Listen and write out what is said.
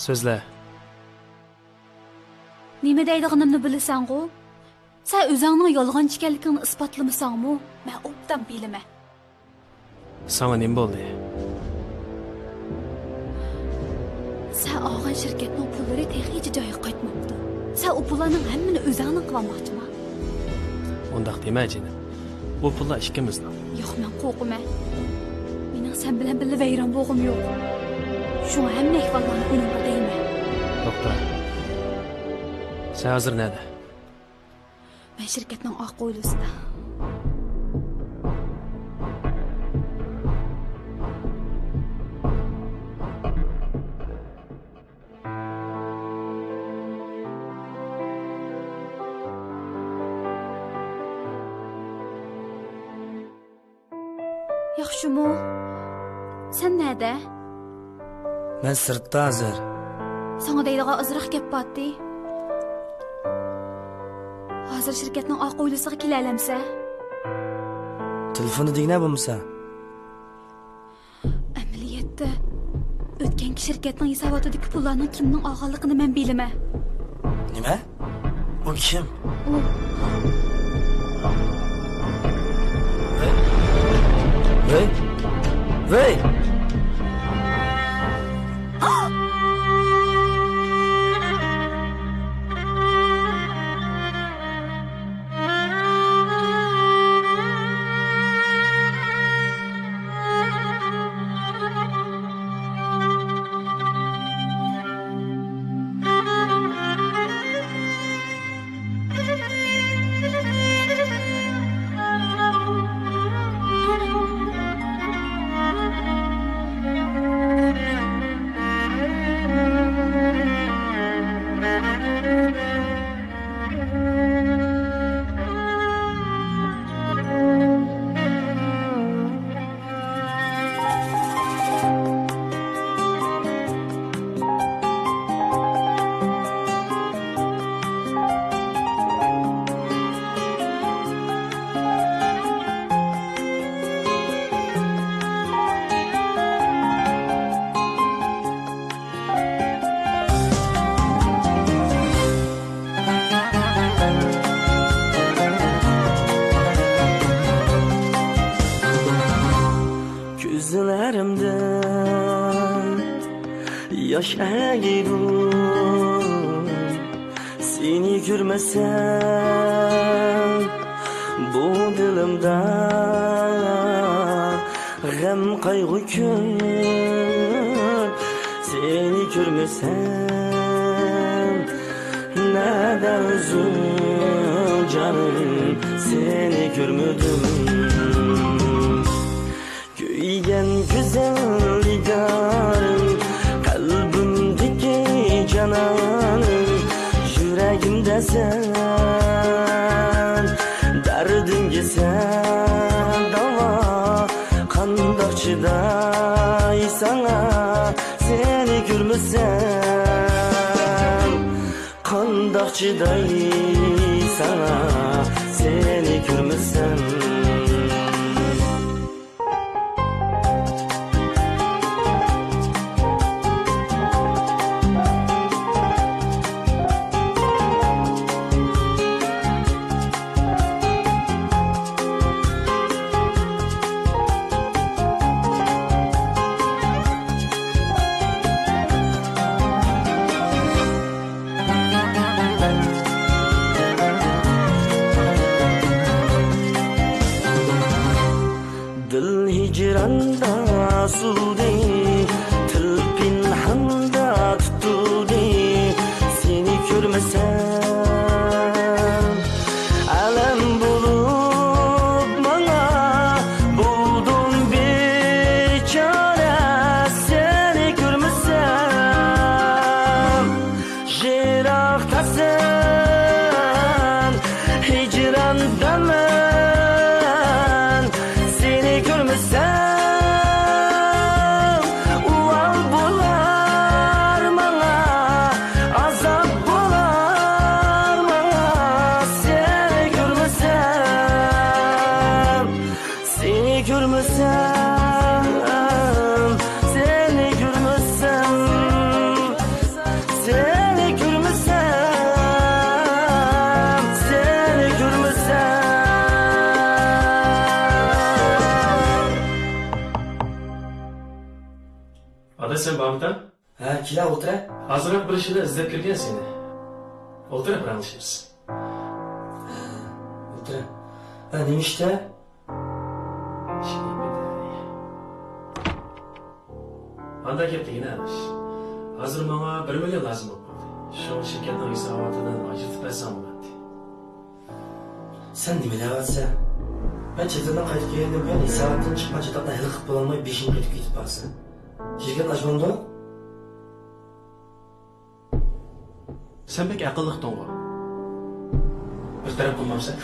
So'zla. Nima deydiganimni bilasan-ku? Sen o'zingning yolg'onchi ekanligingni isbotlamasan-mu? Men obdan bilaman. Sana nima bo'ldi? Sen olgan shirkatning pullari hech joyga qaytmabdi. Sen o pullarning hammani o'zingning qilmoqchiman. Undaq dema jinim. Bu pullar ikkimizning. Yo'q, men qo'rqaman. Mening sen bilan birga vayron bo'lg'im yo'q. Shu hamma ahvollarni uningga deyman. To'xta. Sen hozir nada? Men shirkatning oq qo'ylisida. Yaxshimi? Sen nada? Men sirtda hozir. Sana deydigan azroq gap bordi. Hozir shirkatning oq qo'ylisiga kelalamsa? Telefonni degna bo'lmasa. Amaliyotda o'tgangi shirkatning hisobotidagi pullarning kimning olganligini men bilaman. Nima? U kim? U Vay! Gözlerimden yaş eğilir. Seni görmesem bu dilimde gam kaygı kör. Seni görmesem neden üzül canım, seni görmedim. Göygen güzelliğin kalbimdeki cananım, yüreğimde sen derdin sen dava kandak çıday sana, seni görmesem kandak çıday sana, seni görmesem. Dil hicranda suldi, til pinhanda tutuldi. Seni görmesem alem bulup bana buldum bir çare. Seni görmesem jiraktasın, hicrandan ual bular bana, azap bular bana. Seni görmesem, seni görmesem, seni görmesem sen Bamitan? Ha, kela o'tira. Azroq bir ishini izlab kirgan seni. O'tirib ranglashamiz. O'tira. Ha, nima ishda? Anda gapligini anish. Hozir menga 1 million lazım bo'ldi. Shu shirkatning hisobotidan ajratib bersam bo'ladi. Sen nima deyapsan? Ben chetdan qaytib kelgandan keyin hisobotdan chiqqan chetdan hali qilib bo'lolmay 5 yil qaytib ketib qolsin. Shirkat ochmoqda? Sen bek aqlliq to'g'ri. Bir taraf qilmamsan.